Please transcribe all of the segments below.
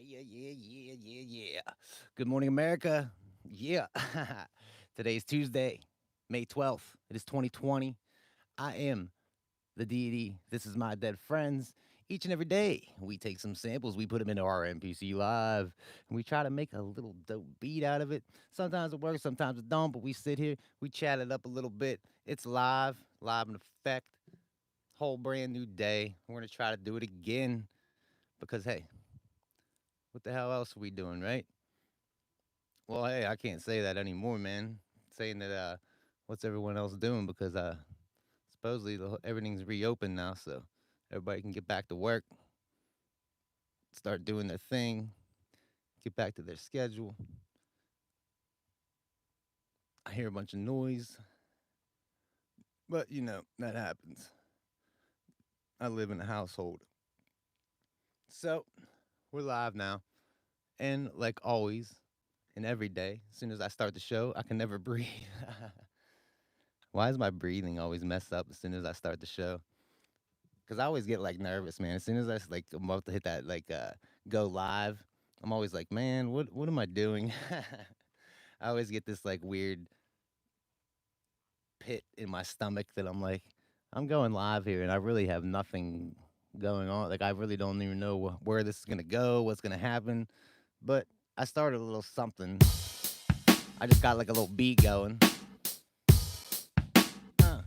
Yeah. Good morning, America. Yeah. Today's Tuesday, May 12th. It is 2020. I am the deity. This is my dead friends. Each and every day, we take some samples, we put them into our MPC live, and we try to make a little dope beat out of it. Sometimes it works, sometimes it don't, but we sit here, we chat it up a little bit. It's live in effect. Whole brand new day. We're going to try to do it again because, hey, what the hell else are we doing, right? Well, hey, I can't say that anymore, man. Saying that, what's everyone else doing? Because supposedly everything's reopened now, so everybody can get back to work, start doing their thing, get back to their schedule. I hear a bunch of noise, but that happens. I live in a household, so we're live now, and like always, and every day, as soon as I start the show, I can never breathe. Why is my breathing always messed up as soon as I start the show? Because I always get like nervous, man. As soon as I'm about to hit that go live, I'm always like, man, what am I doing? I always get this like weird pit in my stomach that I'm like, I'm going live here, and I really have nothing going on. Like I really don't even know where this is gonna go, what's gonna happen. But I started a little something. I just got like a little beat going. Uh,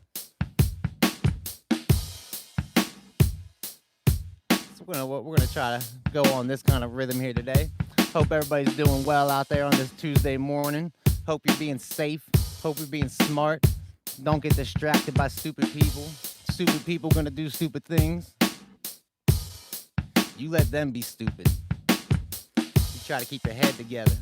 so we're gonna try to go on this kind of rhythm here today. Hope everybody's doing well out there on this Tuesday morning. Hope you're being safe. Hope you're being smart. Don't get distracted by stupid people. Stupid people gonna do stupid things. You let them be stupid. You try to keep your head together.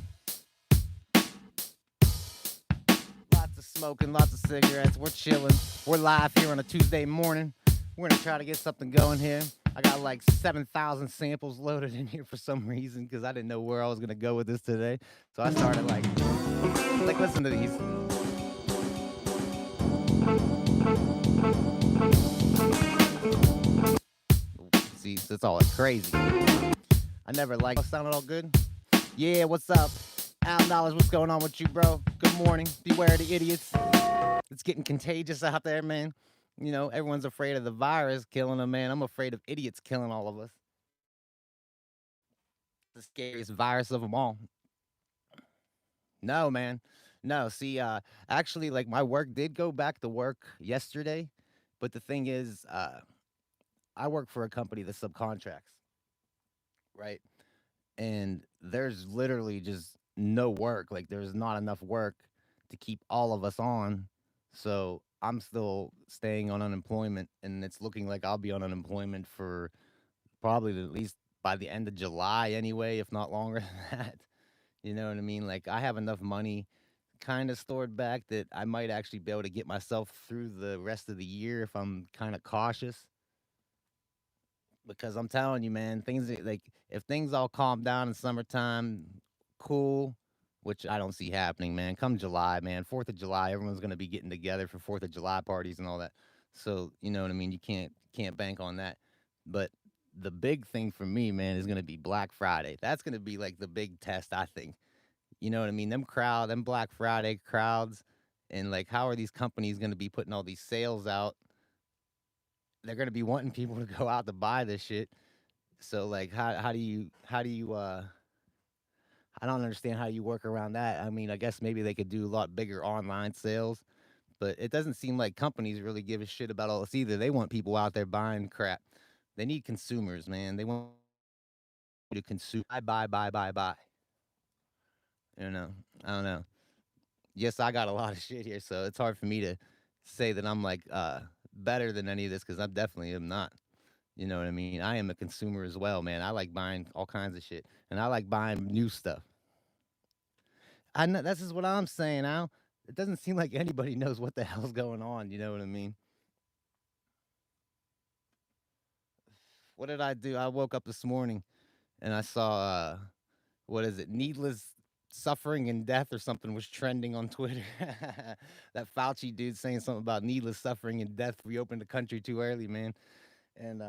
Lots of smoking, lots of cigarettes. We're chilling. We're live here on a Tuesday morning. We're gonna try to get something going here. I got like 7,000 samples loaded in here for some reason because I didn't know where I was gonna go with this today. So I started like listen to these. See, it's all crazy. I never liked. Sounded all good. Yeah, what's up? Al Knowledge, what's going on with you, bro? Good morning. Beware the idiots. It's getting contagious out there, man. Everyone's afraid of the virus killing them, man. I'm afraid of idiots killing all of us. The scariest virus of them all. No, man. No, see, actually, like my work did go back to work yesterday, but the thing is, I work for a company that subcontracts, right? And there's literally just no work. Like there's not enough work to keep all of us on. So I'm still staying on unemployment, and it's looking like I'll be on unemployment for probably at least by the end of July anyway, if not longer than that. You know what I mean? Like I have enough money kind of stored back that I might actually be able to get myself through the rest of the year if I'm kind of cautious. Because I'm telling you, man, like if things all calm down in summertime, cool, which I don't see happening, man. Come July, man, 4th of July, everyone's gonna be getting together for 4th of July parties and all that. So you know what I mean. You can't bank on that. But the big thing for me, man, is gonna be Black Friday. That's gonna be like the big test, I think. You know what I mean? Them Black Friday crowds, and like how are these companies gonna be putting all these sales out? They're gonna be wanting people to go out to buy this shit. So like how do you I don't understand how you work around that. I mean, I guess maybe they could do a lot bigger online sales, but it doesn't seem like companies really give a shit about all this either. They want people out there buying crap. They need consumers, man. They want you to consume. Buy. You know, I don't know. Yes, I got a lot of shit here, so it's hard for me to say that I'm like better than any of this because I definitely am not. You know what I mean? I am a consumer as well, man. I like buying all kinds of shit, and I like buying new stuff. I know this is what I'm saying, Al. It doesn't seem like anybody knows what the hell's going on. You know what I mean? What did I do? I woke up this morning and I saw what is it? Needless suffering and death or something was trending on Twitter. That Fauci dude saying something about needless suffering and death. We opened the country too early, man. And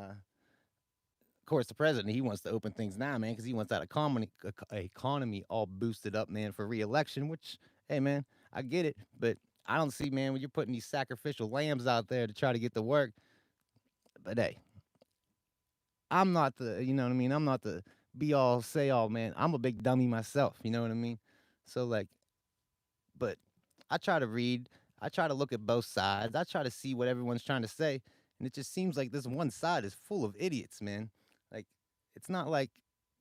Of course, the president, he wants to open things now, man, because he wants that economy all boosted up, man, for reelection. Which, hey, man, I get it, but I don't see, man, when you're putting these sacrificial lambs out there to try to get the work. But hey, I'm not the, you know what I mean? I'm not the be all say all, man. I'm a big dummy myself, you know what I mean? So like, but I try to read, I try to look at both sides, I try to see what everyone's trying to say, and it just seems like this one side is full of idiots, man. Like, it's not like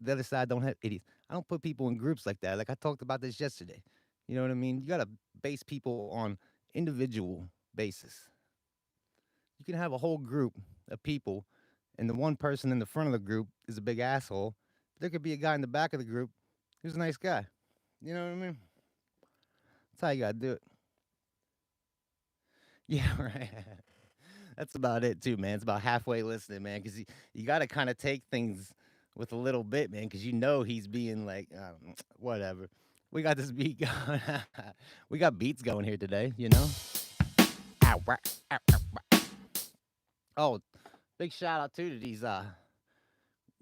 the other side don't have idiots. I don't put people in groups like that. Like I talked about this yesterday. You know what I mean? You gotta base people on individual basis. You can have a whole group of people, and the one person in the front of the group is a big asshole. There could be a guy in the back of the group who's a nice guy. You know what I mean? That's how you gotta do it. Yeah, right. That's about it too, man. It's about halfway listening, man, because you got to kind of take things with a little bit, man, because you know he's being like, whatever. We got this beat going. We got beats going here today, you know. Ow, rah, ow, ow, rah. Oh, big shout out too to these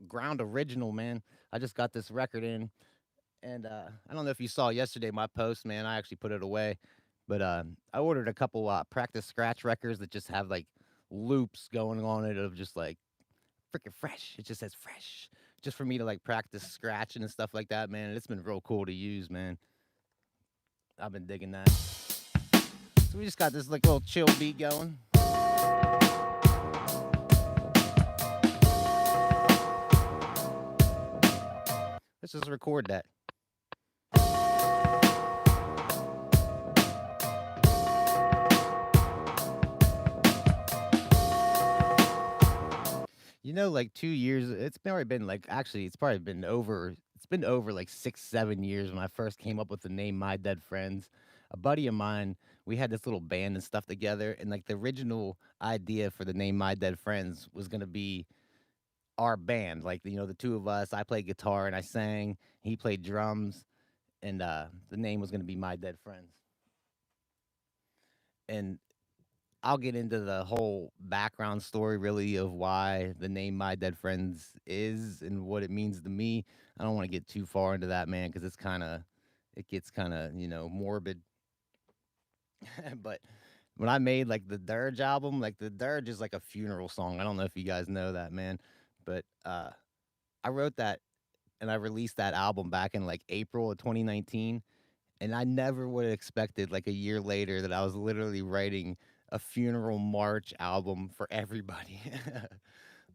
ground original, man. I just got this record in, and I don't know if you saw yesterday my post, man. I actually put it away, but I ordered a couple practice scratch records that just have like loops going on it of just like freaking fresh. It just says fresh, just for me to like practice scratching and stuff like that, man. And it's been real cool to use, man. I've been digging that. So we just got this like little chill beat going. Let's just record that. You know, like 2 years. It's probably been like actually, it's probably been over. It's been over like 6, 7 years when I first came up with the name My Dead Friends. A buddy of mine, we had this little band and stuff together, and like the original idea for the name My Dead Friends was gonna be our band. Like the two of us. I played guitar and I sang. He played drums, and the name was gonna be My Dead Friends. And I'll get into the whole background story really of why the name My Dead Friends is and what it means to me. I don't want to get too far into that, man, because it gets kind of, morbid. But when I made like the Dirge album, like the Dirge is like a funeral song. I don't know if you guys know that, man, but I wrote that and I released that album back in like April of 2019. And I never would have expected like a year later that I was literally writing a funeral march album for everybody.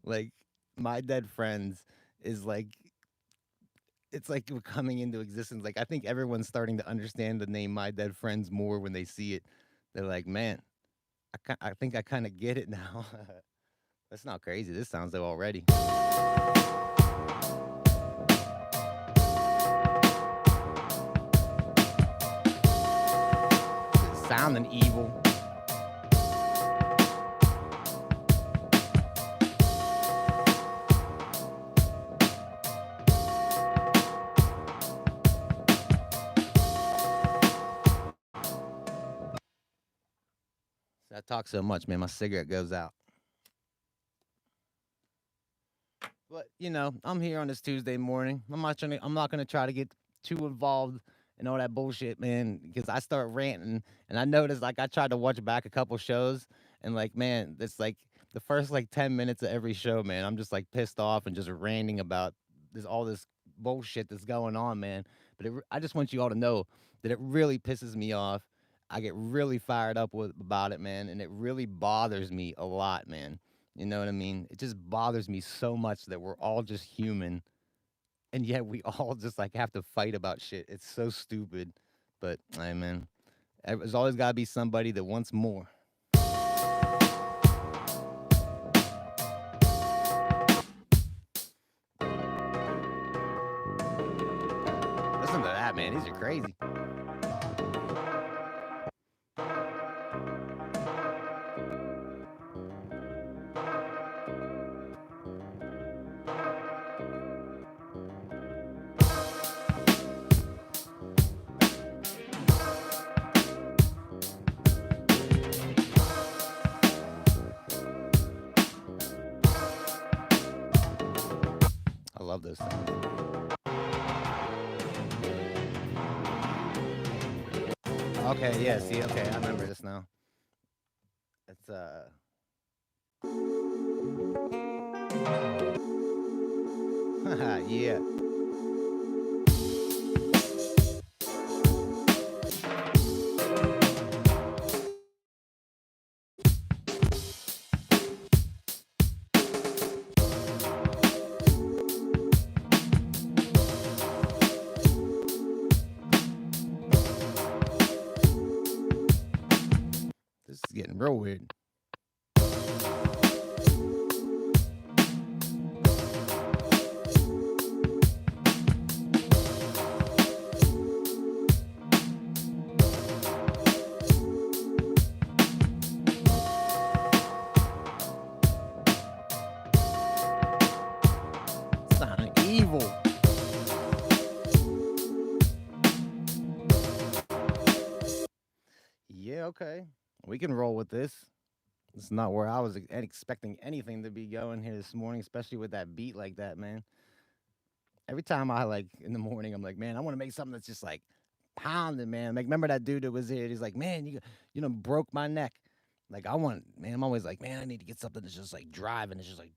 Like My Dead Friends is like it's like we're coming into existence. Like I think everyone's starting to understand the name My Dead Friends more when they see it. They're like, man, I think I kind of get it now. That's not crazy. This sounds like already. Sounding evil. I talk so much, man. My cigarette goes out. But I'm here on this Tuesday morning. I'm not gonna try to get too involved and all that bullshit, man, because I start ranting and I noticed like I tried to watch back a couple shows and like, man, it's like the first like 10 minutes of every show, man. I'm just like pissed off and just ranting about all this bullshit that's going on, man. But I just want you all to know that it really pisses me off. I get really fired up about it, man, and it really bothers me a lot, man. You know what I mean? It just bothers me so much that we're all just human, and yet we all just like have to fight about shit. It's so stupid, but hey, man, there's always got to be somebody that wants more. Listen to that, man. These are crazy. those sounds. Okay, yeah, see, okay, I remember this now. It's yeah. This is getting real weird. Sounding evil. Yeah, okay. We can roll with this. It's not where I was expecting anything to be going here this morning, especially with that beat like that, man. Every time I like in the morning, I'm like, man, I want to make something that's just like pounding, man. Like, remember that dude that was here? He's like, man, you know, broke my neck. Like, I want, man, I'm always like, man, I need to get something that's just like driving. It's just like,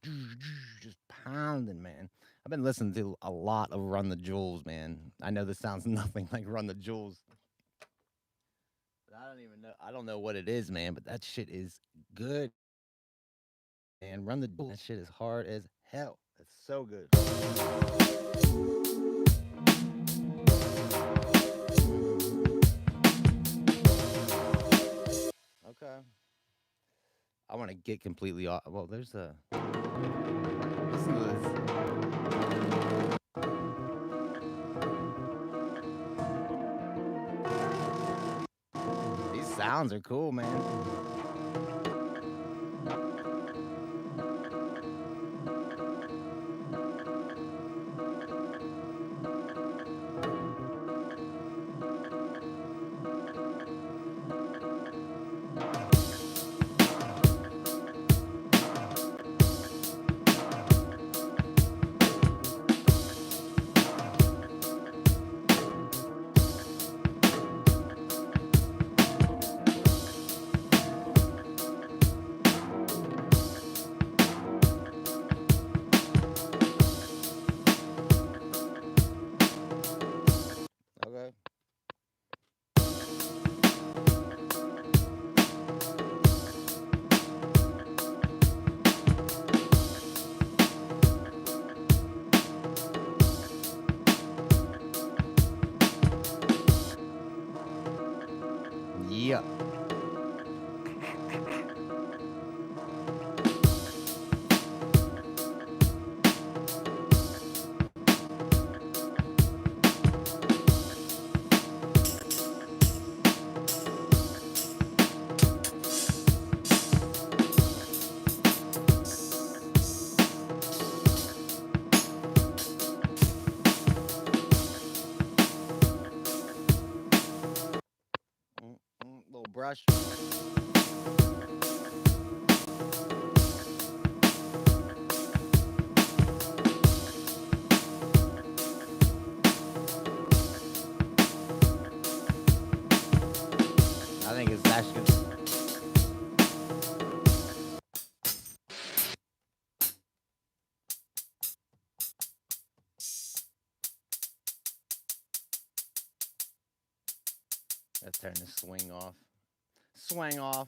just pounding, man. I've been listening to a lot of Run the Jewels, man. I know this sounds nothing like Run the Jewels. But I don't even know. I don't know what it is, man, but that shit is good. And Run the Jewels, that shit is hard as hell. It's so good. Okay. I want to get completely off. Well, there's a. Listen to this. These sounds are cool, man. Okay. Yeah. Little brush. I think it's actually. Let's turn the swing off. Swing off.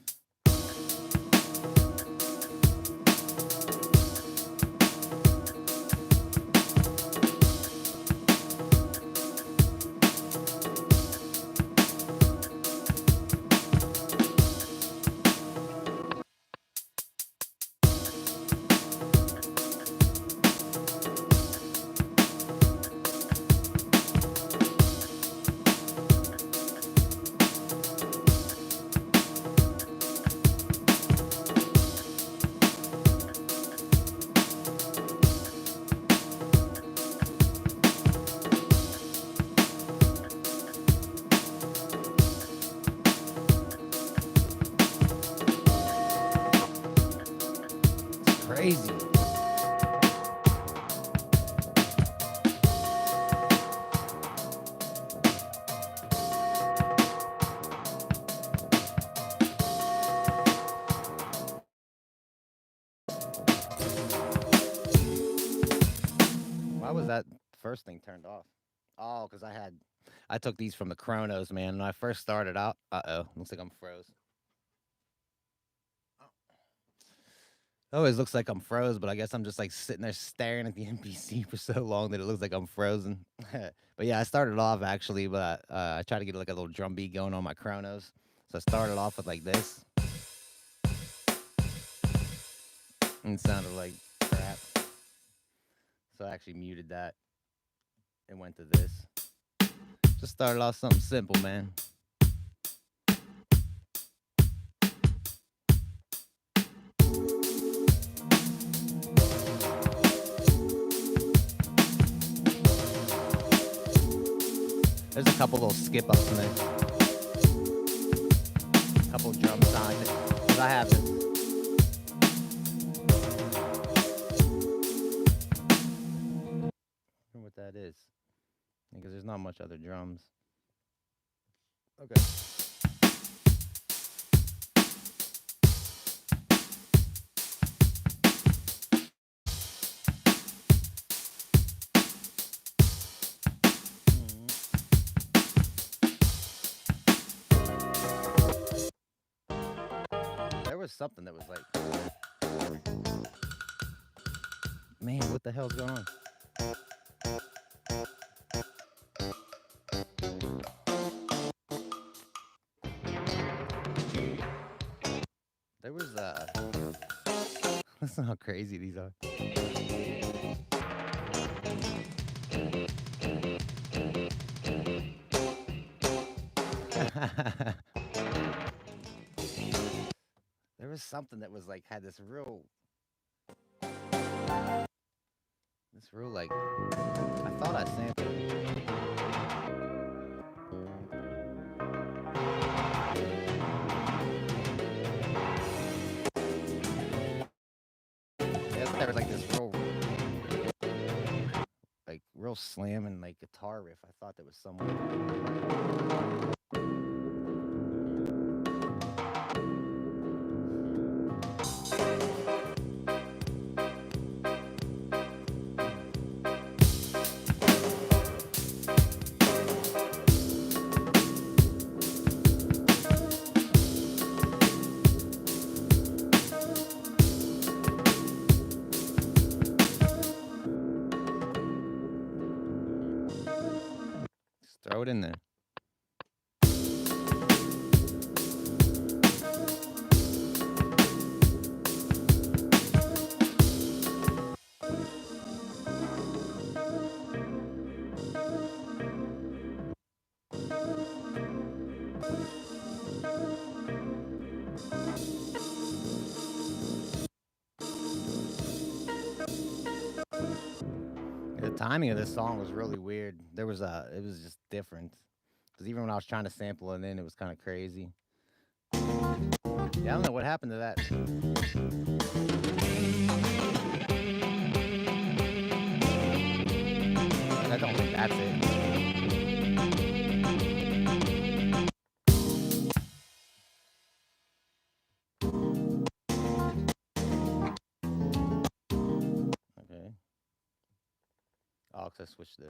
first thing turned off. Oh, because I took these from the Chronos, man. When I first started out, looks like I'm froze. Always looks like I'm froze, but I guess I'm just like sitting there staring at the NPC for so long that it looks like I'm frozen. But yeah, I started off actually, but I tried to get like a little drum beat going on my Chronos. So I started off with like this, and it sounded like crap. So I actually muted that and went to this. Just started off something simple, man. There's a couple little skip ups in there. A couple drum sounds. Because I have this. I wonder what that is. Because there's not much other drums. Okay. There was something that was like, man, what the hell's going on? There was listen how crazy these are. There was something that was like had this real like I thought I sampled it. There was like this real slamming like guitar riff. I thought there was somewhere. Throw it in there. The timing of this song was really weird. It was just different. Because even when I was trying to sample it in, it was kind of crazy. Yeah, I don't know what happened to that. I don't think that's it. Okay. Oh, because I switched this.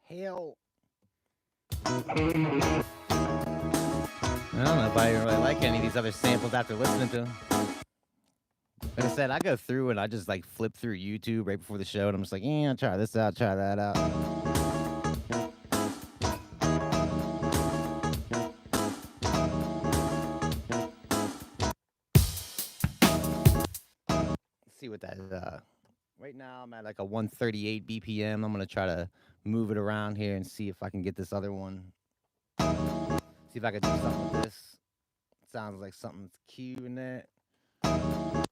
Hell. I don't know if I really like any of these other samples after listening to them. Like I said, I go through and I just like flip through YouTube right before the show, and I'm just like, yeah, try this out, try that out. see what that. Right now I'm at like a 138 BPM. I'm gonna try to move it around here and see if I can get this other one. See if I can do something with this. Sounds like something's cueing it. And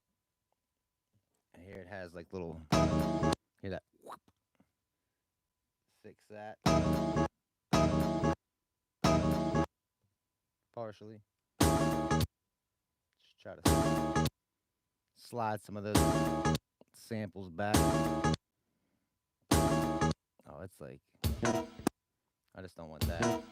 here it has like little. Hear that? Fix that partially. Just try to slide some of those samples back. Oh, it's like I just don't want that.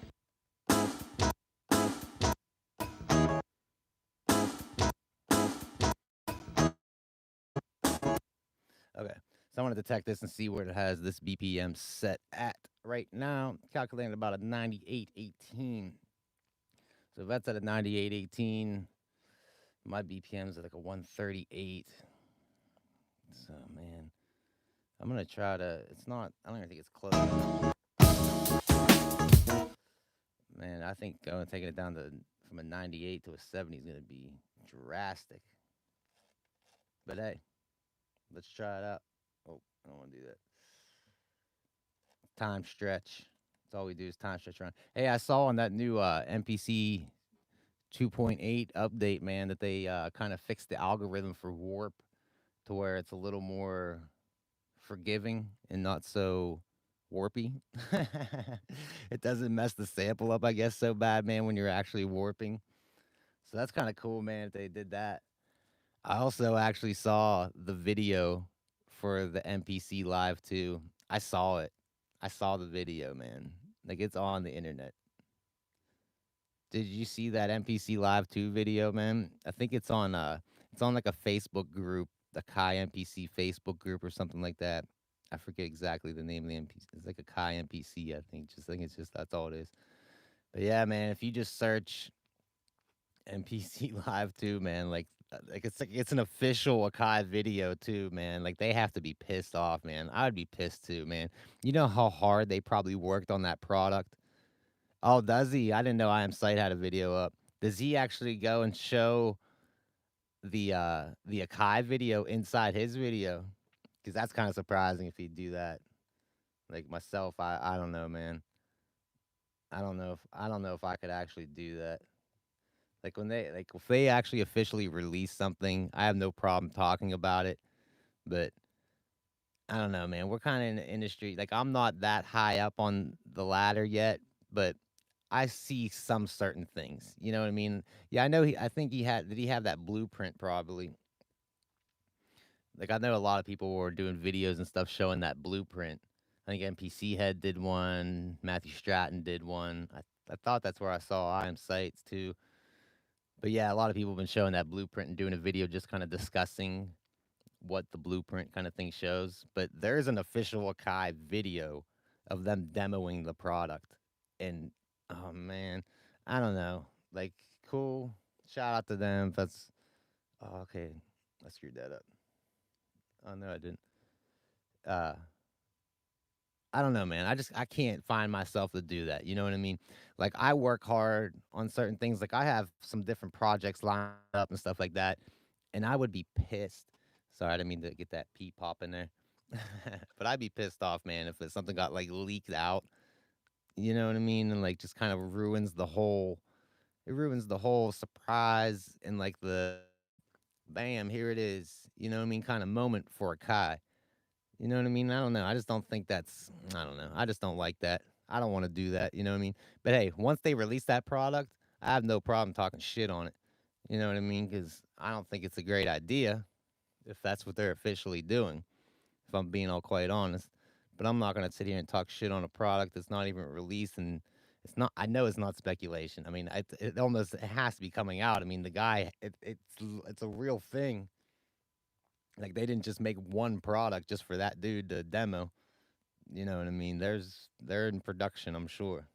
Okay, so I want to detect this and see where it has this BPM set at right now. Calculating about a 9818. So if that's at a 9818, my BPM's at like a 138. So man, I'm gonna try to. It's not. I don't even think it's close. Man, I think taking it down to from a 98 to a 70 is gonna be drastic. But hey, let's try it out. Oh, I don't want to do that. Time stretch. That's all we do is time stretch around. Hey, I saw on that new MPC 2.8 update, man, that they kind of fixed the algorithm for warp to where it's a little more forgiving and not so warpy. It doesn't mess the sample up, I guess, so bad, man, when you're actually warping. So that's kind of cool, man, if they did that. I also actually saw the video for the MPC live too. I saw it. I saw the video, man. Like it's on the internet. Did you see that MPC live 2 video, man? I think it's on like a Facebook group, the Kai MPC Facebook group or something like that. I forget exactly the name of the MPC. It's like a Kai MPC, I think it's just that's all it is. But yeah, man, if you just search MPC live 2, man, like it's an official Akai video too, man. Like they have to be pissed off, man. I'd be pissed too, man. You know how hard they probably worked on that product. Oh, does he? I didn't know I Am Sight had a video up. Does he actually go and show the Akai video inside his video? Because that's kind of surprising if he'd do that. Like myself, I don't know, man. I don't know if I could actually do that. Like when they like if they actually officially release something, I have no problem talking about it. But I don't know, man. We're kind of in the industry. Like I'm not that high up on the ladder yet, but I see some certain things. You know what I mean? Yeah, I know I think he had did he have that blueprint probably? Like I know a lot of people were doing videos and stuff showing that blueprint. I think NPC Head did one, Matthew Stratton did one. I thought that's where I saw I Am Sights too. But yeah, a lot of people have been showing that blueprint and doing a video just kind of discussing what the blueprint kind of thing shows. But there's an official Akai video of them demoing the product. And oh man, I don't know. Like, cool. Shout out to them. That's okay. I screwed that up. Oh no, I didn't. Uh I don't know, man. I can't find myself to do that. You know what I mean? Like I work hard on certain things. Like I have some different projects lined up and stuff like that, and I would be pissed. Sorry, I didn't mean to get that pee pop in there, but I'd be pissed off, man, if something got like leaked out. You know what I mean? And like just kind of ruins the whole. It ruins the whole surprise and like the bam, here it is. You know what I mean? Kind of moment for a Kai. You know what I mean? I don't know. I just don't think that's I don't know. I just don't like that. I don't want to do that, you know what I mean? But hey, once they release that product, I have no problem talking shit on it. You know what I mean? Cuz I don't think it's a great idea if that's what they're officially doing. If I'm being all quite honest. But I'm not going to sit here and talk shit on a product that's not even released and it's not I know it's not speculation. I mean, it almost it has to be coming out. I mean, the guy it's a real thing. Like they didn't just make one product just for that dude to demo. You know what I mean? They're in production, I'm sure.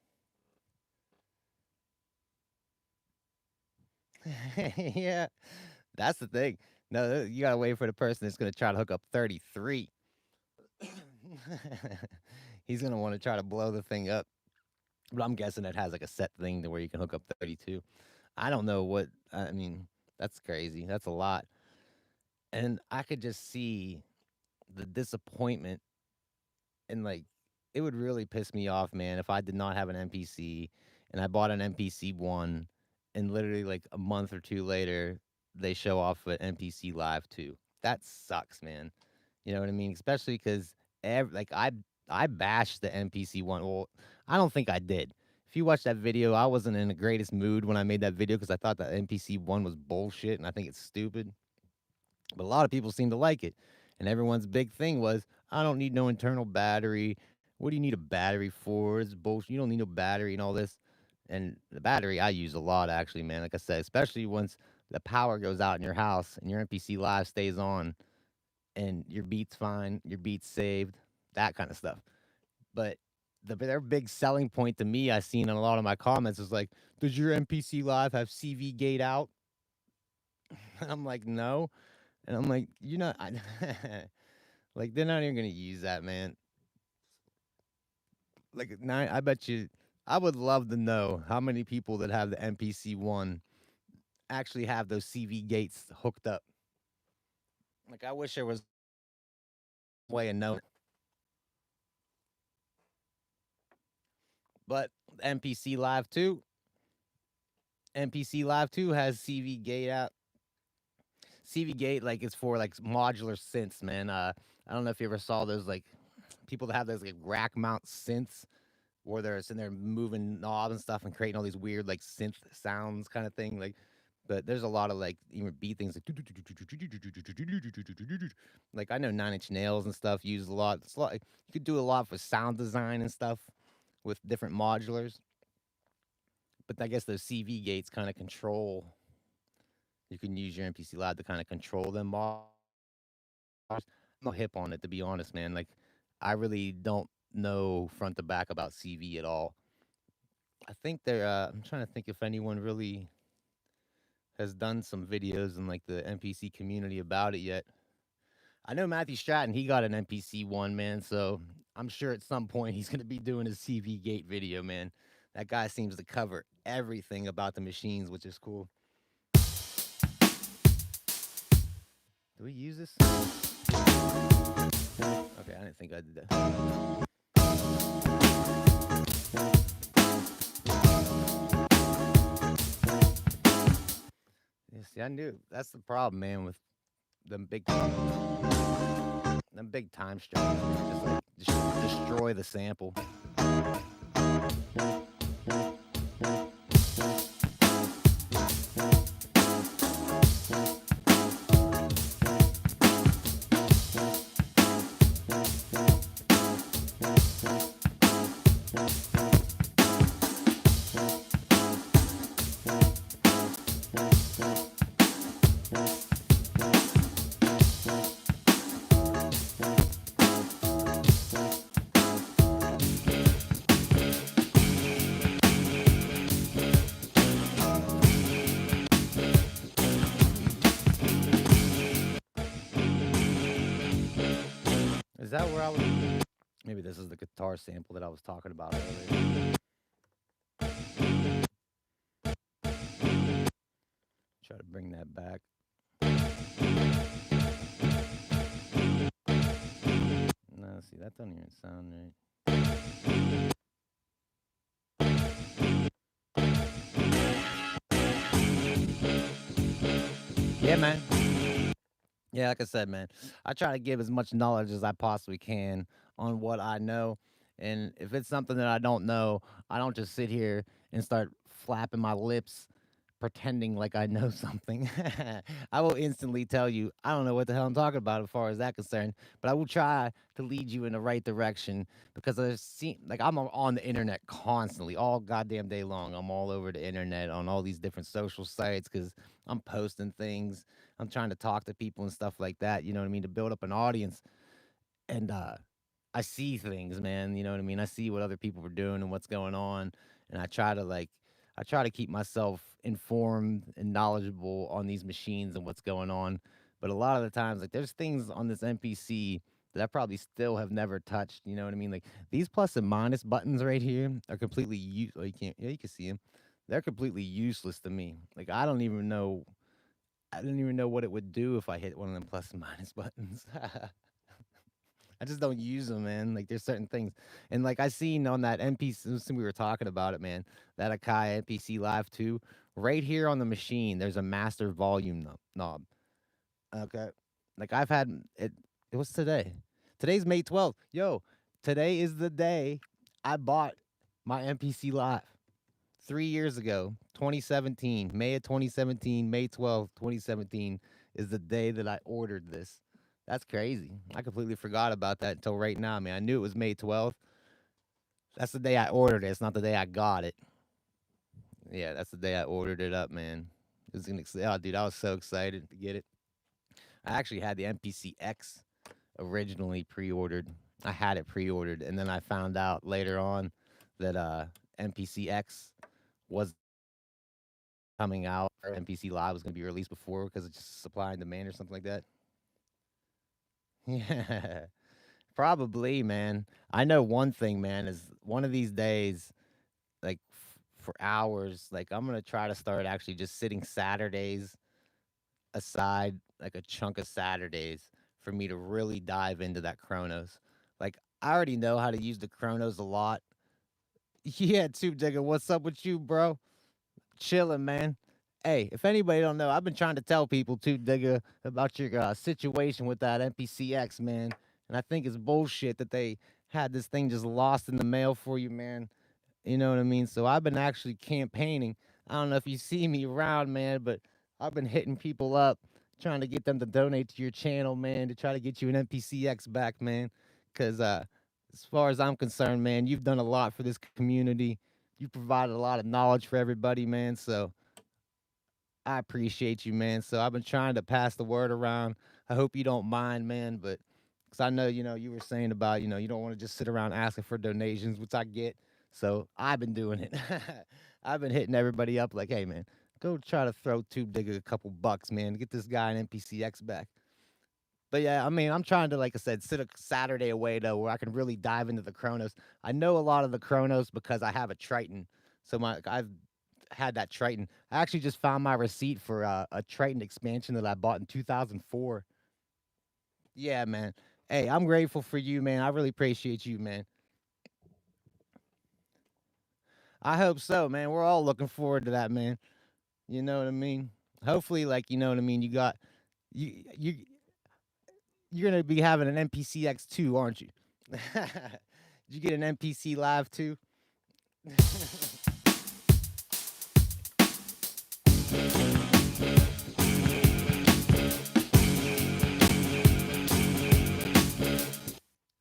Yeah, that's the thing. No, you gotta wait for the person that's gonna try to hook up 33. He's gonna want to try to blow the thing up. But I'm guessing it has like a set thing to where you can hook up 32. I don't know what I mean. That's crazy. That's a lot. and I could just see the disappointment and like it would really piss me off, man, if I did not have an MPC and I bought an MPC one, and literally like a month or two later they show off an MPC Live 2. That sucks, man. You know what I mean? Especially because like I bashed the MPC one. Well, I don't think I did. If you watch that video, I wasn't in the greatest mood when I made that video because I thought that MPC one was bullshit and I think it's stupid. But a lot of people seem to like it. And everyone's big thing was, I don't need no internal battery. What do you need a battery for? It's bullshit. You don't need no battery and all this. And the battery I use a lot actually, man. Like I said, especially once the power goes out in your house and your MPC Live stays on and your beat's fine, your beat's saved, that kind of stuff. But their big selling point to me, I seen in a lot of my comments is like, does your MPC Live have CV gate out? And I'm like, no. And I'm like, you're not, like, they're not even gonna use that, man. Like, nine, I bet you, I would love to know how many people that have the MPC one actually have those CV gates hooked up. Like, I wish there was a way of knowing. But MPC Live 2, MPC Live 2 has CV gate out. CV gate, like, it's for like modular synths, man. I don't know if you ever saw those like people that have those like rack mount synths where they're sitting there moving knobs and stuff and creating all these weird like synth sounds kind of thing. Like, but there's a lot of like even beat things like I know Nine Inch Nails and stuff use a lot. It's a lot. You could do a lot for sound design and stuff with different modulars. But I guess those CV gates kind of control. You can use your MPC Live to kind of control them modulars. I'm not hip on it to be honest, man. Like I really don't know front to back about CV at all. I think they're. I'm trying to think if anyone really has done some videos in like the NPC community about it yet. I know Matthew Stratton. He got an NPC one, man. So I'm sure at some point he's gonna be doing a CV Gate video, man. That guy seems to cover everything about the machines, which is cool. Do we use this? Okay, I didn't think I did that. Yeah, see, I knew that's the problem, man, with them big time strips, man. Just like destroy the sample. Is that where I was? Maybe this is the guitar sample that I was talking about earlier. Try to bring that back. No, see, that doesn't even sound right. Yeah, man. Yeah, like I said, man, I try to give as much knowledge as I possibly can on what I know. And if it's something that I don't know, I don't just sit here and start flapping my lips pretending like I know something. I will instantly tell you, I don't know what the hell I'm talking about as far as that concerned, but I will try to lead you in the right direction because I've seen, like, I'm on the internet constantly, all goddamn day long. I'm all over the internet on all these different social sites because I'm posting things. I'm trying to talk to people and stuff like that, you know what I mean, to build up an audience. And I see things, man. You know what I mean? I see what other people are doing and what's going on, and I try to keep myself informed and knowledgeable on these machines and what's going on. But a lot of the times, like there's things on this NPC that I probably still have never touched. You know what I mean? Like these plus and minus buttons right here are completely oh, you can't. Yeah, you can see them. They're completely useless to me. Like I don't even know. I didn't even know what it would do if I hit one of them plus and minus buttons. I just don't use them, man. Like there's certain things, and like I seen on that NPC, since we were talking about it, man. That AKAI MPC Live 2, right here on the machine. There's a master volume knob. Okay, like I've had it. It was today. Today's May 12th. Yo, today is the day I bought my MPC Live. 3 years ago, 2017, May of 2017, May 12th, 2017 is the day that I ordered this. That's crazy. I completely forgot about that until right now, man. I knew it was May 12th. That's the day I ordered it. It's not the day I got it. Yeah, that's the day I ordered it up, man. It was oh, dude, I was so excited to get it. I actually had the MPC-X originally pre-ordered. I had it pre-ordered, and then I found out later on that MPC-X was coming out, or MPC Live was going to be released before because it's just supply and demand or something like that. Yeah, probably, man. I know one thing, man, is one of these days, like for hours, like I'm gonna try to start actually just sitting Saturdays aside, like a chunk of Saturdays, for me to really dive into that Chronos. Like I already know how to use the Chronos a lot. Yeah, Tube Digger, what's up with you, bro? Chilling, man. Hey, if anybody don't know, I've been trying to tell people too, Digga, about your situation with that NPCX, man. And I think it's bullshit that they had this thing just lost in the mail for you, man. You know what I mean? So I've been actually campaigning. I don't know if you see me around, man, but I've been hitting people up, trying to get them to donate to your channel, man, to try to get you an NPCX back, man. Cause as far as I'm concerned, man, you've done a lot for this community. You provided a lot of knowledge for everybody, man. So I appreciate you, man. So I've been trying to pass the word around. I hope you don't mind, man, but because I know, you were saying about, you don't want to just sit around asking for donations, which I get. So I've been doing it. I've been hitting everybody up like, hey, man, go try to throw Tube Digger a couple bucks, man, to get this guy an NPCX back. But yeah, I mean, I'm trying to, like I said, sit a Saturday away though, where I can really dive into the Chronos. I know a lot of the Chronos because I have a Triton, so I've had that Triton. I actually just found my receipt for a Triton expansion that I bought in 2004. Yeah, man. Hey, I'm grateful for you, man. I really appreciate you, man. I hope so, man. We're all looking forward to that, man. You know what I mean? Hopefully, like, you know what I mean. You you're gonna be having an NPC X2, aren't you? Did you get an NPC Live too?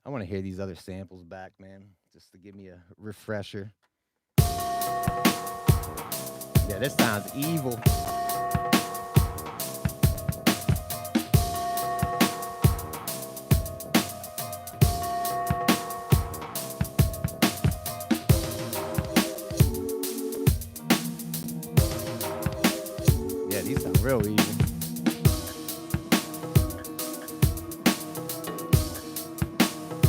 I want to hear these other samples back, man, just to give me a refresher. Yeah, this sounds evil. Yeah, these sound real evil.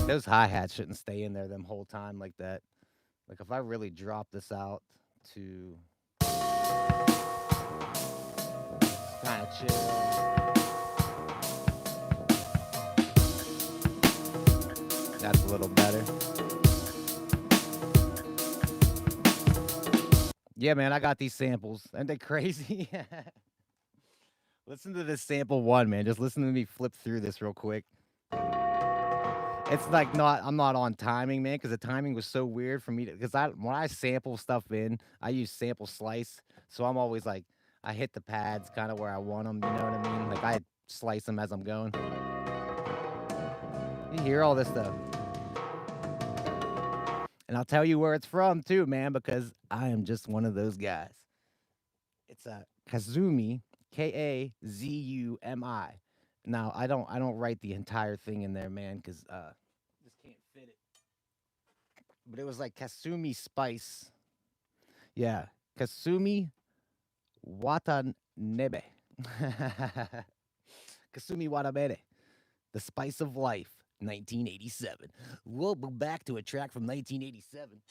Those hi-hats shouldn't stay in there them whole time like that. Like if I really drop this out to kind of chill. That's a little better. Yeah, man, I got these samples. Aren't they crazy? Listen to this sample one, man. Just listen to me flip through this real quick. It's like I'm not on timing, man, because the timing was so weird for me to, because when I sample stuff in, I use sample slice. So I'm always like, I hit the pads kind of where I want them, you know what I mean? Like I slice them as I'm going. You hear all this stuff. And I'll tell you where it's from too, man, because I am just one of those guys. It's a Kazumi, Kazumi. Now I don't write the entire thing in there, man, because just can't fit it. But it was like Kasumi Spice. Yeah, Kasumi Watanebe. Kasumi Watanebe. The Spice of Life, 1987. Welcome back to a track from 1987.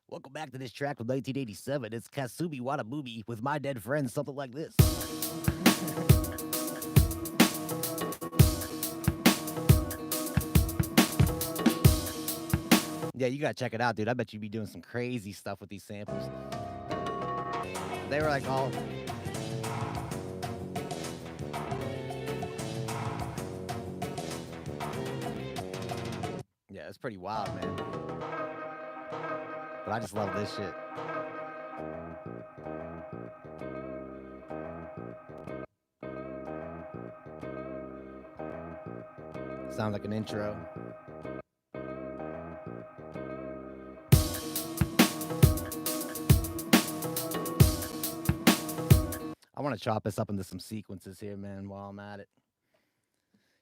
Welcome back to this track from 1987. It's Kasumi Watabubi with My Dead Friends, something like this. Yeah, you gotta check it out, dude. I bet you'd be doing some crazy stuff with these samples. They were like all... Yeah, it's pretty wild, man. But I just love this shit. Sounds like an intro. I want to chop this up into some sequences here, man, while I'm at it.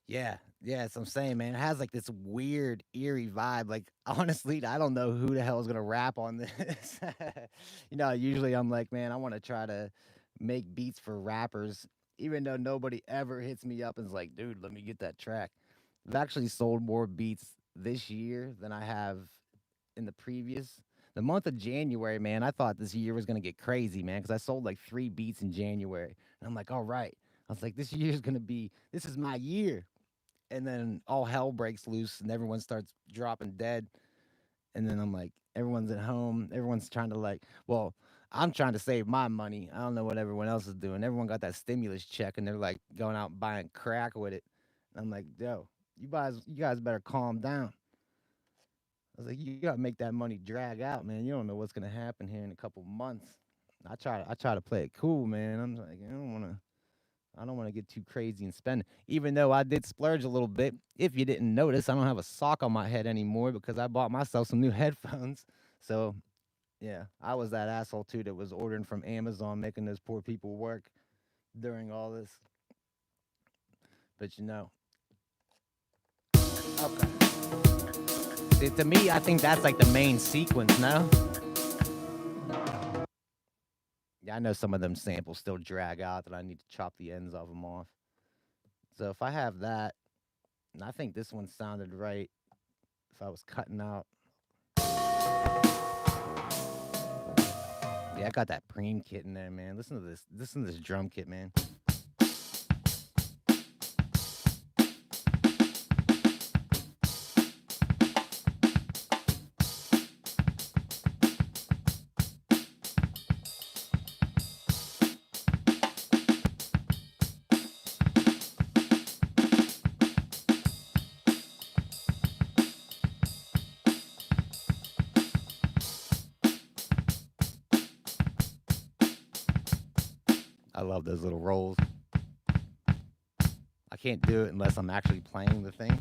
Yeah, that's what I'm saying, man. It has like this weird, eerie vibe. Like, honestly, I don't know who the hell is gonna rap on this. Usually I'm like, man, I want to try to make beats for rappers, even though nobody ever hits me up and is like, dude, let me get that track. I've actually sold more beats this year than I have in the previous. The month of January, man, I thought this year was gonna get crazy, man, because I sold like 3 beats in January, and I'm like, all right. I was like, this is my year. And then all hell breaks loose, and everyone starts dropping dead. And then I'm like, everyone's at home, everyone's trying to well, I'm trying to save my money. I don't know what everyone else is doing. Everyone got that stimulus check, and they're like going out and buying crack with it. And I'm like, yo, you guys better calm down. I was like, you gotta make that money drag out, man. You don't know what's gonna happen here in a couple months. I try to play it cool, man. I'm like, I don't want to get too crazy and spend. Even though I did splurge a little bit. If you didn't notice, I don't have a sock on my head anymore because I bought myself some new headphones. So yeah, I was that asshole too that was ordering from Amazon, making those poor people work during all this. But okay. See, to me, I think that's like the main sequence. No. Yeah, I know some of them samples still drag out that I need to chop the ends of them off. So if I have that, and I think this one sounded right if I was cutting out. Yeah, I got that preem kit in there, man. Listen to this. Listen to this drum kit, man. I love those little rolls. I can't do it unless I'm actually playing the thing.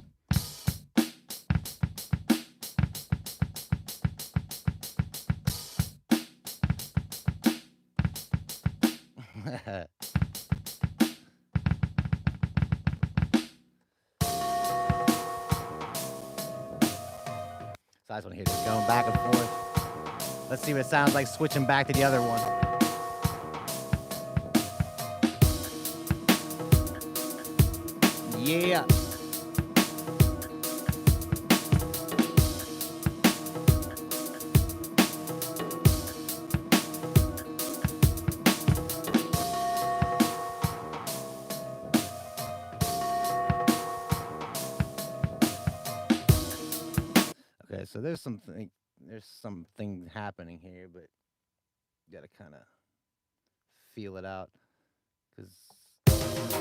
So I just want to hear this going back and forth. Let's see what it sounds like switching back to the other one. Yeah. Okay, so there's something happening here, but you gotta kind of feel it out because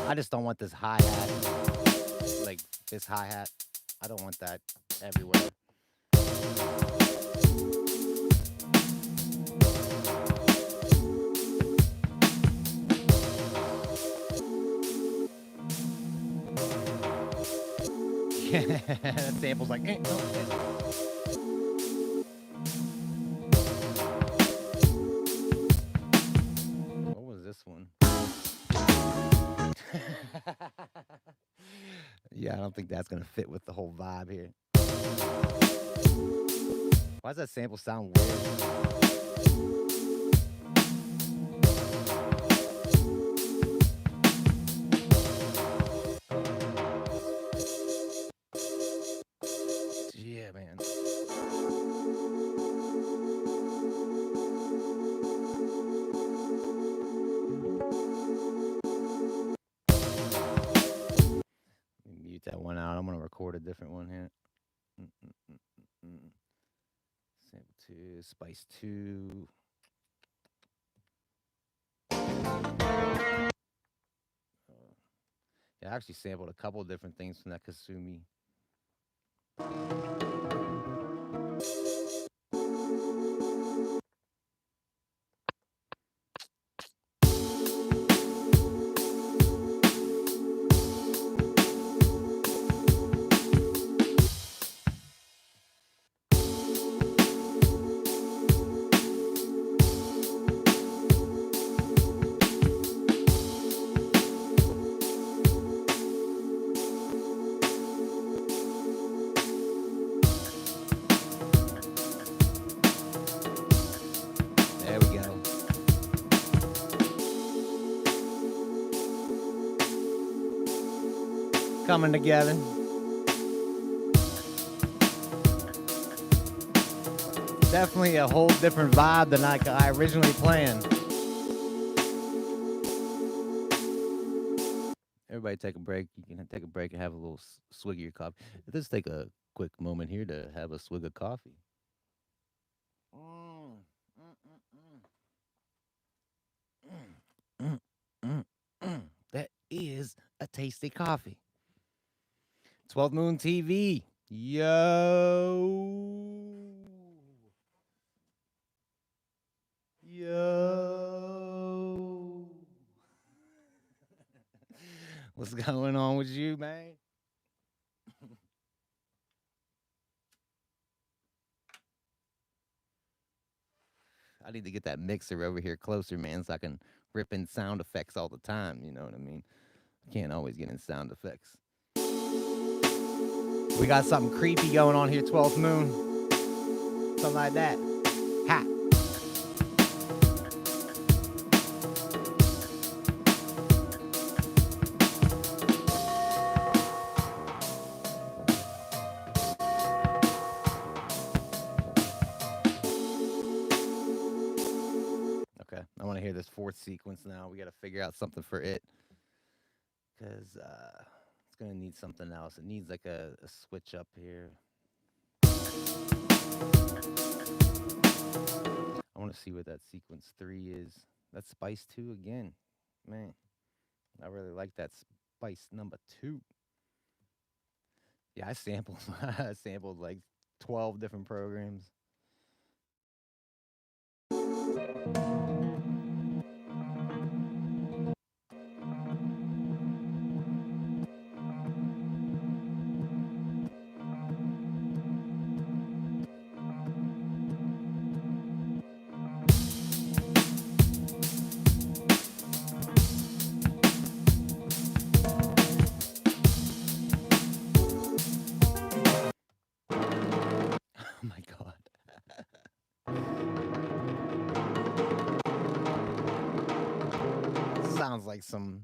I just don't want this hi-hat, like this hi-hat. I don't want that everywhere. That sample's like, What was this one? Yeah, I don't think that's gonna fit with the whole vibe here. Why does that sample sound weird? Yeah, man. record a different one here. Sample 2, Spice 2. Yeah, I actually sampled a couple different things from that Kasumi. There we go. Coming together. Definitely a whole different vibe than I originally planned. Everybody take a break. You can take a break and have a little swig of your coffee. Let's take a quick moment here to have a swig of coffee. That is a tasty coffee. 12 Moon TV. Yo. Yo. What's going on with you, man? I need to get that mixer over here closer, man, so I can rip in sound effects all the time. You know what I mean? I can't always get in sound effects. We got something creepy going on here, 12th Moon. Something like that. Ha! Okay, I want to hear this fourth sequence now. We got to figure out something for it. Because it's going to need something else. It needs like a switch up here. I want to see what that sequence 3 is. That's Spice 2 again. Man, I really like that Spice number 2. Yeah, I sampled I sampled like 12 different programs. Oh my god. Sounds like some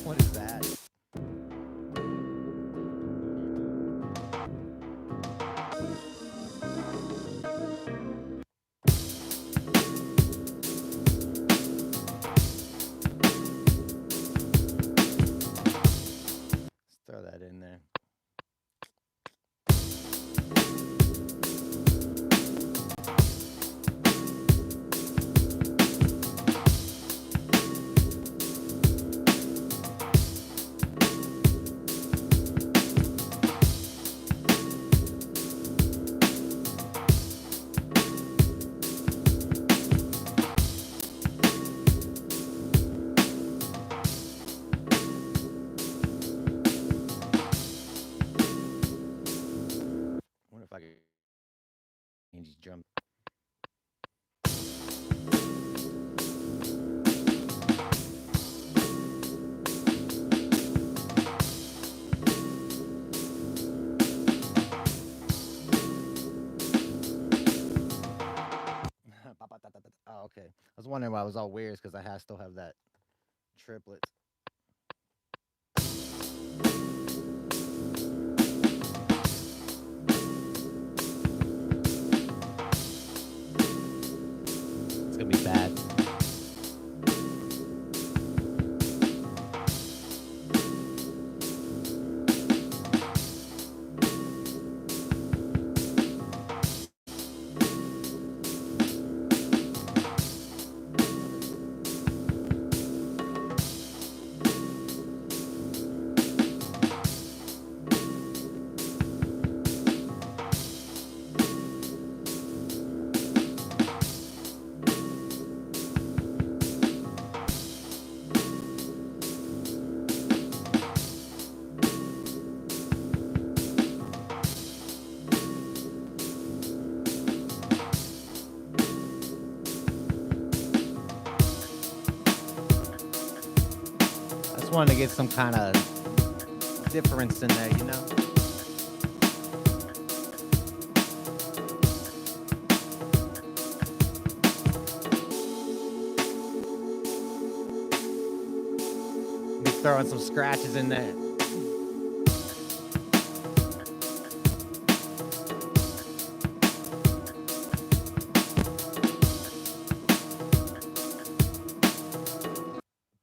what is that? Let's throw that in there. Wonder if I could change these drum. Oh, okay. I was wondering why it was all weird because I still have that triplet. wanted to get some kind of difference in there, you know? Be throwing some scratches in there.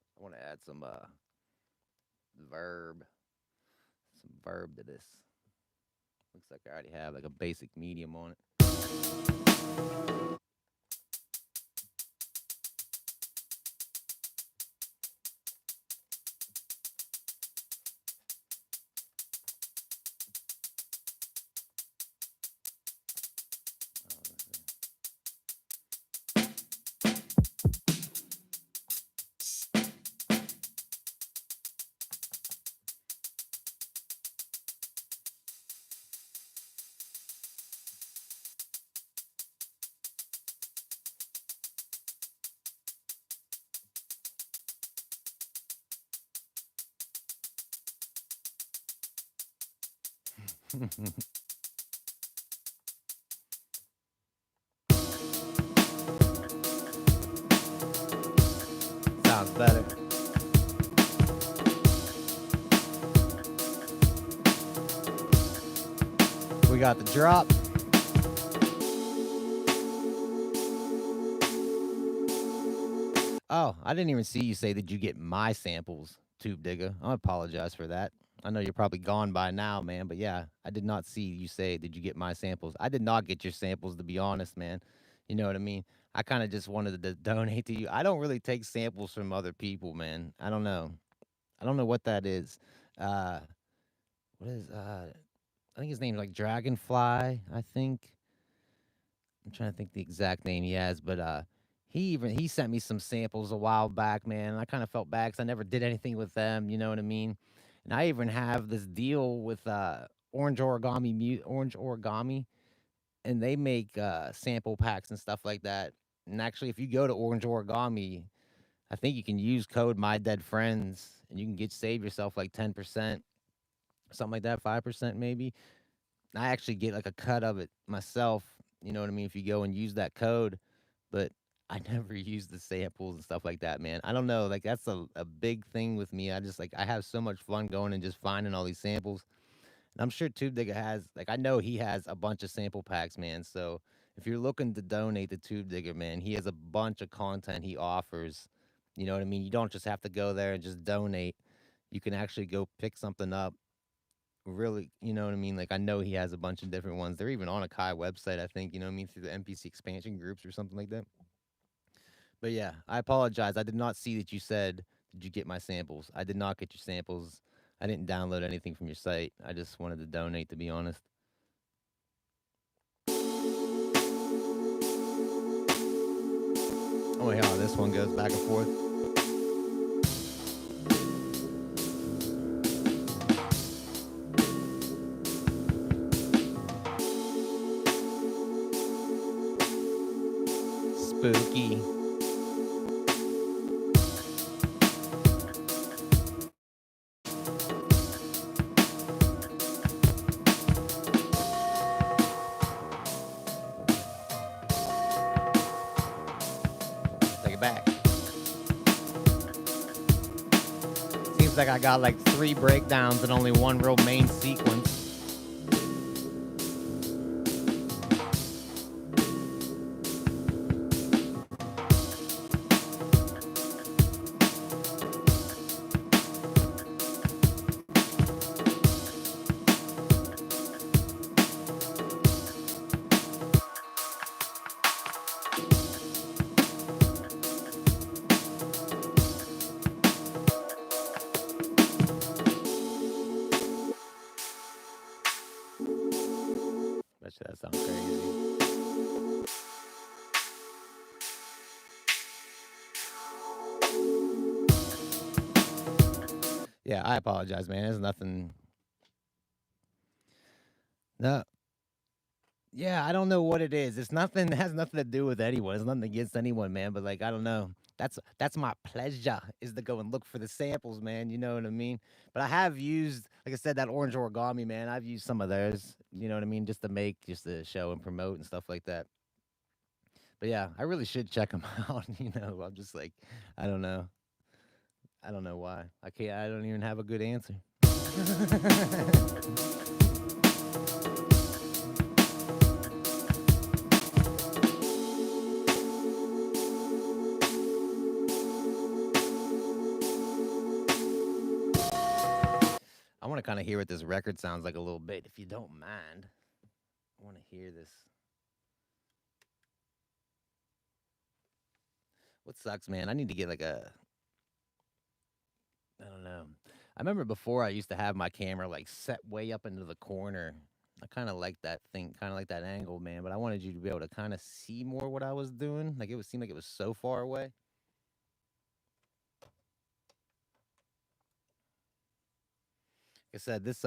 I want to add some verb to this. Looks like I already have like a basic medium on it. Sounds better. We got the drop. Oh, I didn't even see you say, did you get my samples, Tube Digger? I apologize for that. I know you're probably gone by now, man, but yeah, I did not see you say, did you get my samples? I did not get your samples, to be honest, man. You know what I mean? I kind of just wanted to donate to you. I don't really take samples from other people, man. I don't know. I don't know what that is. Uh, what is, I think his name's like Dragonfly, I think. I'm trying to think the exact name he has, but he sent me some samples a while back, man. And I kind of felt bad because I never did anything with them. You know what I mean? And I even have this deal with Orange Origami, and they make sample packs and stuff like that. And actually, if you go to Orange Origami, I think you can use code MyDeadFriendz, and you can save yourself like 10%, something like that, 5% maybe. I actually get like a cut of it myself. You know what I mean? If you go and use that code, but I never use the samples and stuff like that, man. I don't know. Like that's a big thing with me. I just like I have so much fun going and just finding all these samples. And I'm sure Tube Digger has like I know he has a bunch of sample packs, man. So if you're looking to donate to Tube Digger, man, he has a bunch of content he offers. You know what I mean? You don't just have to go there and just donate. You can actually go pick something up really, you know what I mean? Like I know he has a bunch of different ones. They're even on AKAI website, I think, you know what I mean, through the MPC expansion groups or something like that. But yeah, I apologize. I did not see that you said, did you get my samples? I did not get your samples. I didn't download anything from your site. I just wanted to donate, to be honest. Oh my god, this one goes back and forth. Spooky. Take it back. Seems like I got like 3 breakdowns and only one real main sequence. That sounds crazy. Yeah, I apologize, man. There's nothing. No. Yeah, I don't know what it is. It's nothing. It has nothing to do with anyone. It's nothing against anyone, man. But like, I don't know. That's my pleasure, is to go and look for the samples, man. You know what I mean? But I have used, like I said, that orange origami, man. I've used some of theirs. You know what I mean? Just to show and promote and stuff like that. But yeah, I really should check them out. You know, I'm just like, I don't know. I don't know why. I can't. I don't even have a good answer. I want to kind of hear what this record sounds like a little bit, if you don't mind. I want to hear this. What sucks, man? I need to get like a. I don't know. I remember before I used to have my camera like set way up into the corner. I kind of like that thing, kind of like that angle, man. But I wanted you to be able to kind of see more what I was doing. Like it would seem like it was so far away. Like I said, this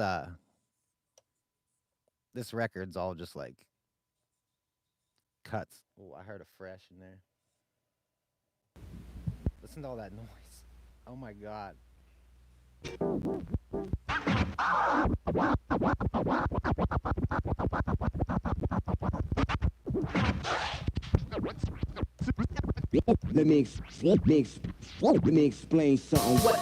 record's all just like cuts. Oh, I heard a fresh in there. Listen to all that noise. Oh my god. Let me explain something.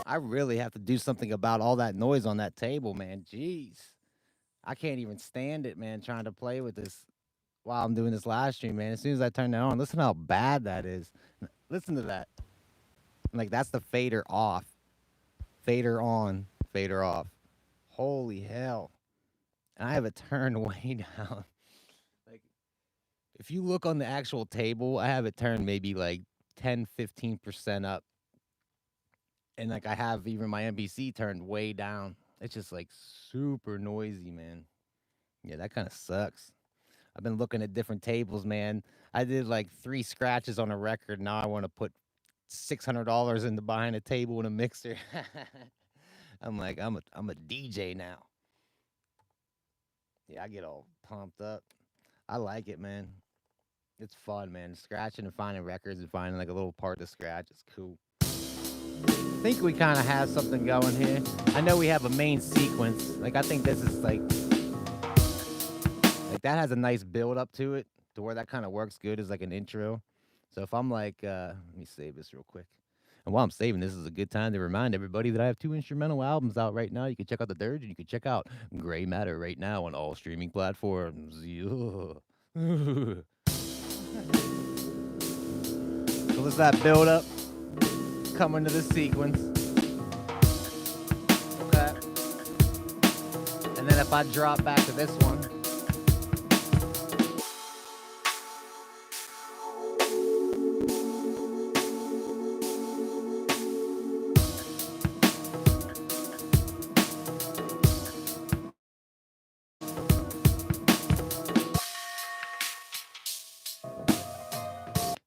I really have to do something about all that noise on that table, man. Jeez. I can't even stand it, man, trying to play with this while I'm doing this live stream, man. As soon as I turn that on, listen how bad that is. Listen to that. Like, that's the fader off. Fader on, fader off. Holy hell. And I have it turned way down. Like, if you look on the actual table, I have it turned maybe like 10, 15% up. And like I have even my MPC turned way down. It's just like super noisy, man. Yeah, that kind of sucks. I've been looking at different tables, man. I did like 3 scratches on a record. Now I want to put $600 into buying a table and a mixer. I'm like, I'm a DJ now. Yeah, I get all pumped up. I like it, man. It's fun, man. Scratching and finding records and finding like a little part to scratch is cool. I think we kind of have something going here. I know we have a main sequence. Like, I think this is like that has a nice build up to it, to where that kind of works good as like an intro. So if I'm like, let me save this real quick. And while I'm saving, this is a good time to remind everybody that I have 2 instrumental albums out right now. You can check out The Dirge and you can check out Gray Matter right now on all streaming platforms. So there's that build up coming to the sequence. Okay. And then if I drop back to this one.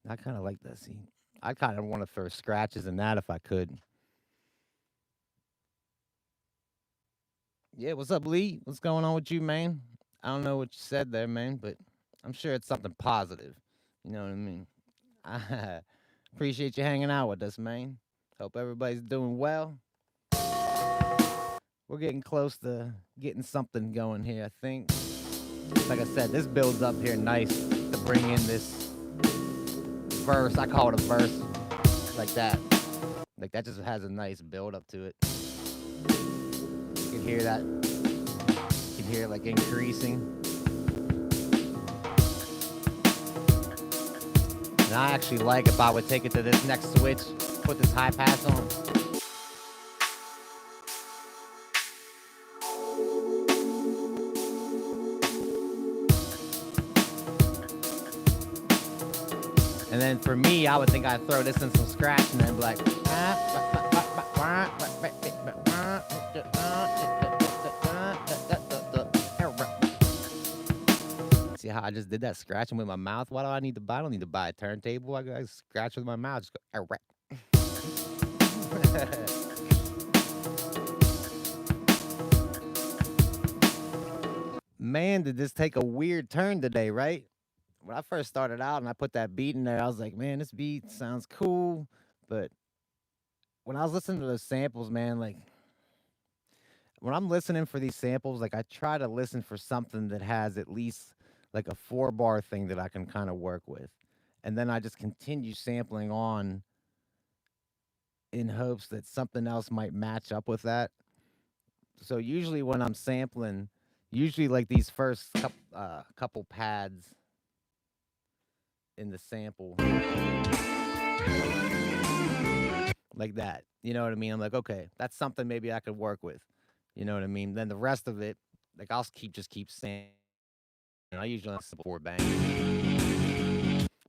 I kind of like that scene. I kind of want to throw scratches in that if I could. Yeah, what's up, Lee? What's going on with you, man? I don't know what you said there, man, but I'm sure it's something positive. You know what I mean? I appreciate you hanging out with us, man. Hope everybody's doing well. We're getting close to getting something going here, I think. Like I said, this builds up here nice to bring in this verse. I call it a verse like that. Like that just has a nice build up to it. You can hear that. You can hear it like increasing. And I actually like if I would take it to this next switch, put this high pass on. And then for me, I would think I'd throw this in some scratch and then be like, see how I just did that scratching with my mouth? Why do I need to buy? I don't need to buy a turntable. I gotta scratch with my mouth. Just go. Man, did this take a weird turn today, right? When I first started out and I put that beat in there, I was like, man, this beat sounds cool. But when I was listening to those samples, man, like when I'm listening for these samples, like I try to listen for something that has at least like a 4 bar thing that I can kind of work with. And then I just continue sampling on in hopes that something else might match up with that. So usually when I'm sampling, usually like these first couple pads in the sample, like that. You know what I mean? I'm like, okay, that's something maybe I could work with. You know what I mean? Then the rest of it, like I'll keep saying. I usually have support bang,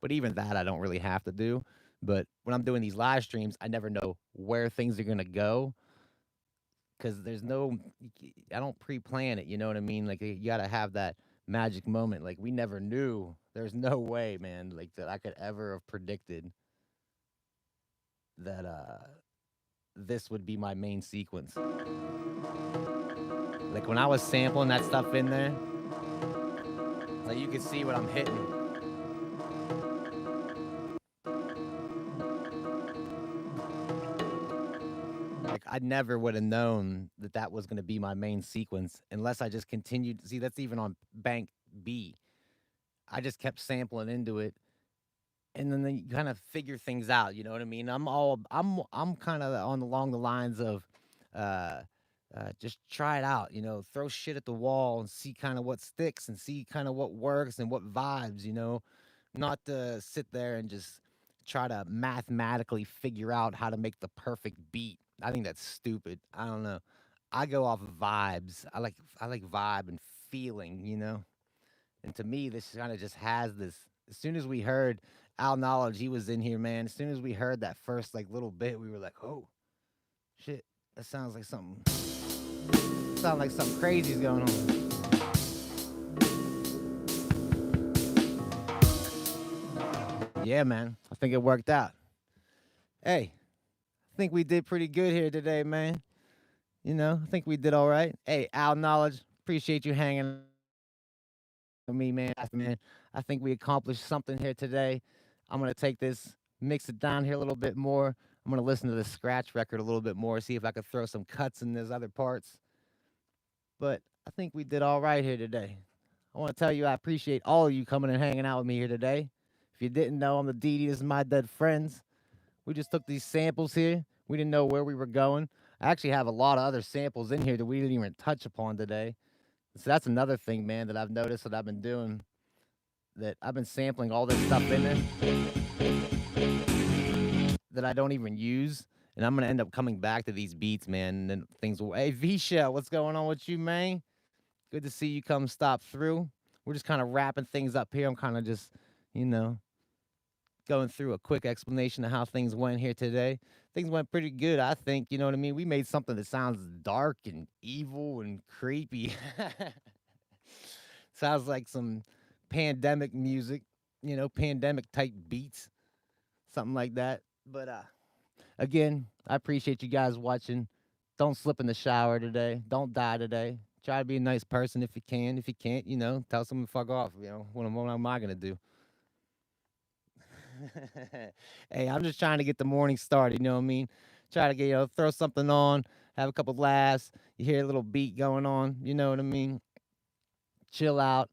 but even that I don't really have to do. But when I'm doing these live streams, I never know where things are gonna go because there's no, I don't pre-plan it. You know what I mean? Like you gotta have that magic moment. Like we never knew. There's no way, man. Like that I could ever have predicted that this would be my main sequence. Like when I was sampling that stuff in there, like you can see what I'm hitting. Like I never would have known that that was going to be my main sequence unless I just continued. See, that's even on bank B. I just kept sampling into it, and then you kind of figure things out. You know what I mean? I'm kind of on along the lines of, uh, just try it out. You know, throw shit at the wall and see kind of what sticks and see kind of what works and what vibes. You know, not to sit there and just try to mathematically figure out how to make the perfect beat. I think that's stupid. I don't know. I go off of vibes. I like vibe and feeling. You know, and to me, this kind of just has this. As soon as we heard Al Knowledge, he was in here, man. As soon as we heard that first like little bit, we were like, "Oh, shit! That sounds like something. Sounds like something crazy is going on." Yeah, man. I think it worked out. Hey, I think we did pretty good here today, man. You know, I think we did all right. Hey, Al Knowledge, appreciate you hanging with me, man. I think we accomplished something here today. I'm gonna take this, mix it down here a little bit more. I'm gonna listen to the scratch record a little bit more, see if I could throw some cuts in those other parts. But I think we did all right here today. I want to tell you I appreciate all of you coming and hanging out with me here today. If you didn't know, I'm the DD. This is my dead friends. We just took these samples here. We didn't know where we were going. I actually have a lot of other samples in here that we didn't even touch upon today. So that's another thing, man, that I've noticed that I've been doing. That I've been sampling all this stuff in there that I don't even use. And I'm gonna end up coming back to these beats, man. And then things will. Hey, V Shell, what's going on with you, man? Good to see you come stop through. We're just kind of wrapping things up here. I'm kind of just, you know, going through a quick explanation of how things went here today. Things went pretty good, I think. You know what I mean? We made something that sounds dark and evil and creepy. Sounds like some pandemic music, you know, pandemic type beats, something like that. But again, I appreciate you guys watching. Don't slip in the shower today. Don't die today. Try to be a nice person if you can. If you can't, you know, tell someone to fuck off. You know, what am I gonna do? Hey, I'm just trying to get the morning started. You know what I mean? Try to get, throw something on, have a couple laughs. You hear a little beat going on. You know what I mean? Chill out.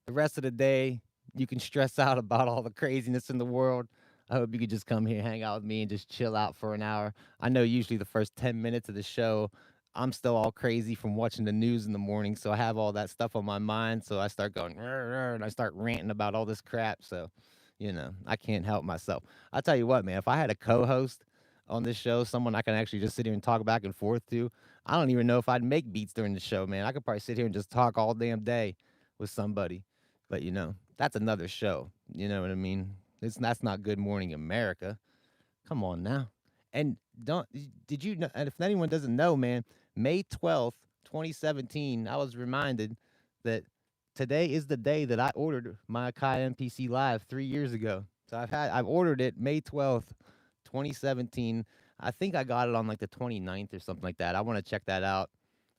The rest of the day, you can stress out about all the craziness in the world. I hope you could just come here, hang out with me, and just chill out for an hour. I know usually the first 10 minutes of the show, I'm still all crazy from watching the news in the morning. So I have all that stuff on my mind. So I start going, "Rrr, rrr," and I start ranting about all this crap. So, I can't help myself. I'll tell you what, man, if I had a co-host on this show, someone I can actually just sit here and talk back and forth to, I don't even know if I'd make beats during the show, man. I could probably sit here and just talk all damn day with somebody. But that's another show. You know what I mean? That's not Good Morning America. Come on now. And don't did you know, and if anyone doesn't know, man, May 12th, 2017, I was reminded that today is the day that I ordered my AKAI MPC Live 3 years ago. So I've ordered it May 12th, 2017. I think I got it on like the 29th or something like that. I want to check that out.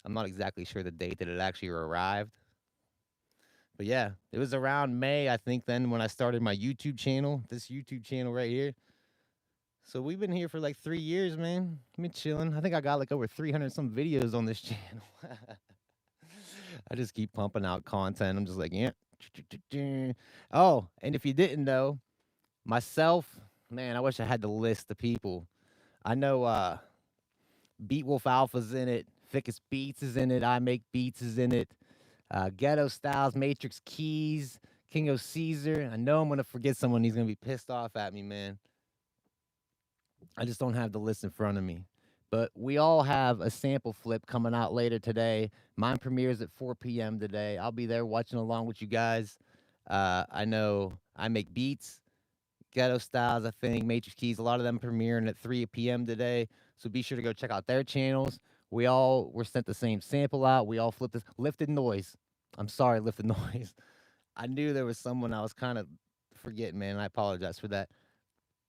I'm not exactly sure the date that it actually arrived. But yeah, it was around May, I think, then when I started my YouTube channel, this YouTube channel right here. So we've been here for like 3 years, man. I've been chilling. I think I got like over 300 some videos on this channel. I just keep pumping out content. I'm just like, yeah. Oh, and if you didn't know, myself, man, I wish I had the list of people. I know Beatwolf Alpha's in it. Thickest Beats is in it. I Make Beats is in it. Ghetto Styles, Matrix Keys, King of Caesar. I know I'm gonna forget someone. He's gonna be pissed off at me, man. I just don't have the list in front of me. But we all have a sample flip coming out later today. Mine premieres at 4 p.m. today. I'll be there watching along with you guys. I know I Make Beats, Ghetto Styles, I think, Matrix Keys, a lot of them premiering at 3 p.m. today. So be sure to go check out their channels. We all were sent the same sample out. We all flipped this. Lifted Noise. I'm sorry, Lifted Noise. I knew there was someone I was kind of forgetting, man. I apologize for that.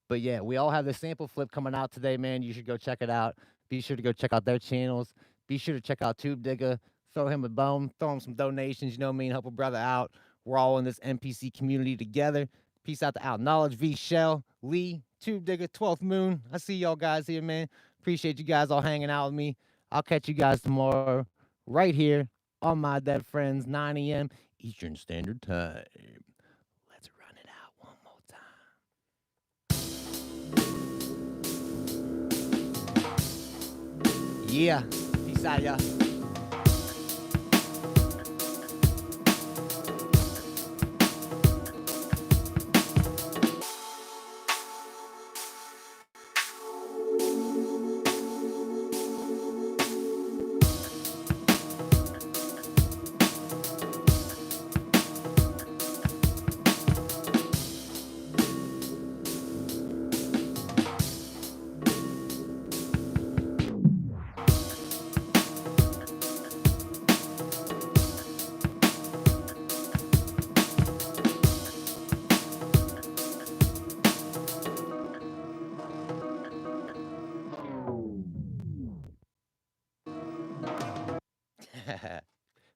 But yeah, we all have the sample flip coming out today, man. You should go check it out. Be sure to go check out their channels. Be sure to check out Tube Digger. Throw him a bone. Throw him some donations. You know what I mean? Help a brother out. We're all in this NPC community together. Peace out to Out Knowledge, V Shell, Lee, Tube Digger, 12th Moon. I see y'all guys here, man. Appreciate you guys all hanging out with me. I'll catch you guys tomorrow right here on My Dead Friends, 9 a.m. Eastern Standard Time. Let's run it out one more time. Yeah. Peace out, y'all.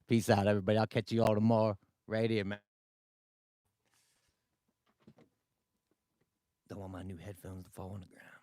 Peace out, everybody. I'll catch you all tomorrow. Right here, man. Don't want my new headphones to fall on the ground.